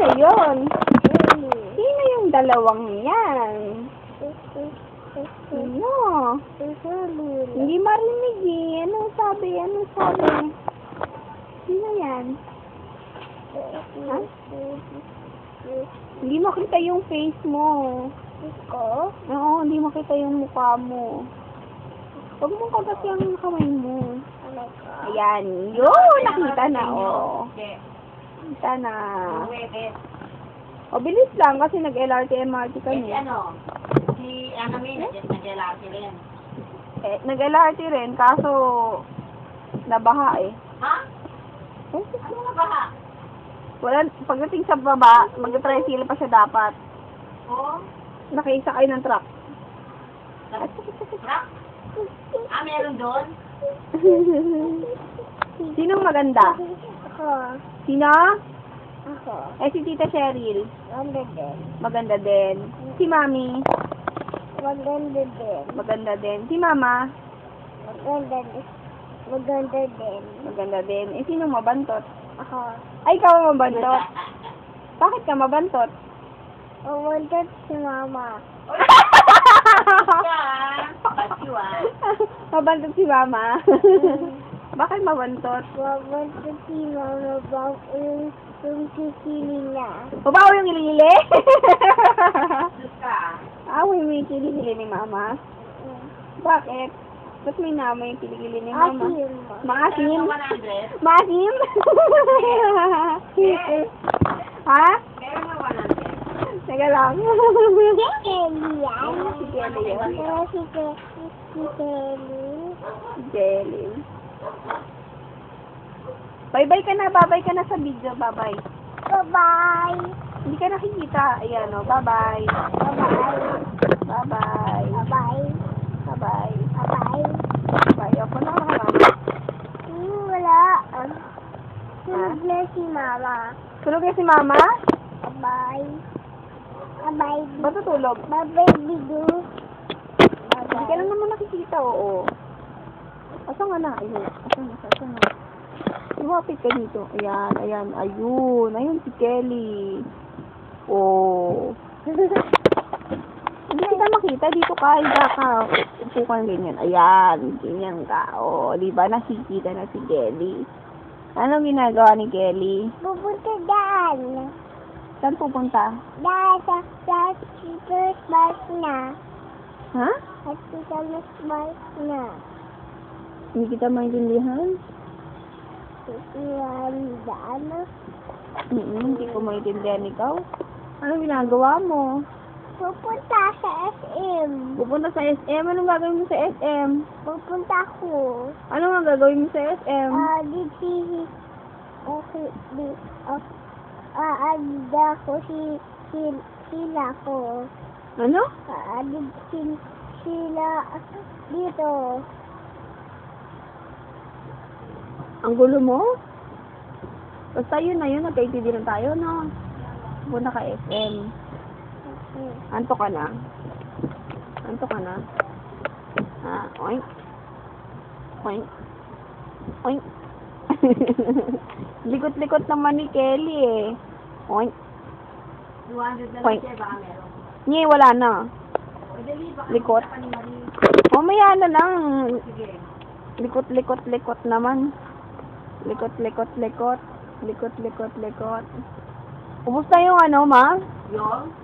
Sino yun? Sino yung dalawang yan? Sino? Hindi marinig eh. Anong sabi? Anong sabi? Sino yan? Ha? Hindi makita yung face mo. Ko? Oo, hindi makita yung mukha mo. Huwag mong kagat yung kamay mo. Ano ka? Ayan. Yun! Nakita na, oh. Nakita na. O, bilis lang kasi nag-LRT MRT kami. Si Anamin, nag-LRT rin. Eh, nag-LRT rin, kaso nabaha eh. Ha? Eh, Ano nga ba? wala, pagdating sa baba, mag-tricycle pa siya dapat. Oo? Nakaisa kayo ng truck. Truck? Ah, meron doon? Sinong maganda? Ako. Sino? Ako. Eh, si Tita Cheryl. Maganda din. Maganda din. Si Mami. Maganda din. Maganda din. Si Mama. Maganda din. Maganda din. Maganda din. Eh, sinong mabantot? Ako. Ay, ikaw ang mabantot. Bakit ka mabantot? Maganda si Mama. Mabantot si Mama. Bakit mabantot? Maganda si Mama ba yung kikili niya. Babaw yung ilili? Away mo yung kiligili ni Mama. Bakit? Ba't may naman yung kiligili ni Mama? Asim. Maasim? Maasim? Ha? Teka lang. Kelly yan. Si Kelly yun. Pero si Kelly. Si Jelly. Bye-bye ka na. Bye-bye ka na sa video. Bye-bye. Bye-bye. Hindi ka nakikita. Ayan o. Bye-bye. Bye-bye. Bye-bye. Bye-bye. Bye-bye. Bye-bye. Bye. O, punta ka na Mama. Wala. Ha? Tulog na si Mama. Tulog na si Mama? Bye-bye. Bye-bye. Ba't tutulog? Bye-bye, Bidu. Hindi ka lang naman nakikita. Oo. Asa nga na? Ayun. Asa nga? Lumapit ka dito. Ayan. Ayan. Ayun. Ayun si Kelly. Oh. Hindi kita makita. Dito ka. Higa ka. Upo ka ganyan. Ayan. Ganyan ka. Oh. Diba? Nakikita na si Kelly. Anong ginagawa ni Kelly? Pupunta daan. Saan pupunta? Daan sa first bus na. Ha? At sa first bus na. Hindi kita maintindihan? Iwan daan na. Hindi ko maintindihan ikaw. Anong ginagawa mo? Pupunta sa SM. Pupunta sa SM? Anong gagawin mo sa SM? Pupunta ko. Ano nga gagawin mo sa SM? Dito okay, ada ko sila ko. Ano? Sila dito. Ang gulo mo? Basta yun na yun, nagkaintindihan tayo, no? Pupunta ka SM. Anto ka na? Anto ka na? Oink. Oink. Oink. Likot-likot naman ni Kelly eh. Oink. 200 na Oink. siya, baka meron. Nye, wala na. Likot. Mamaya na lang. Likot-likot-likot naman. Likot-likot-likot. Likot-likot-likot. Kumusta yung ano, ma? Yung?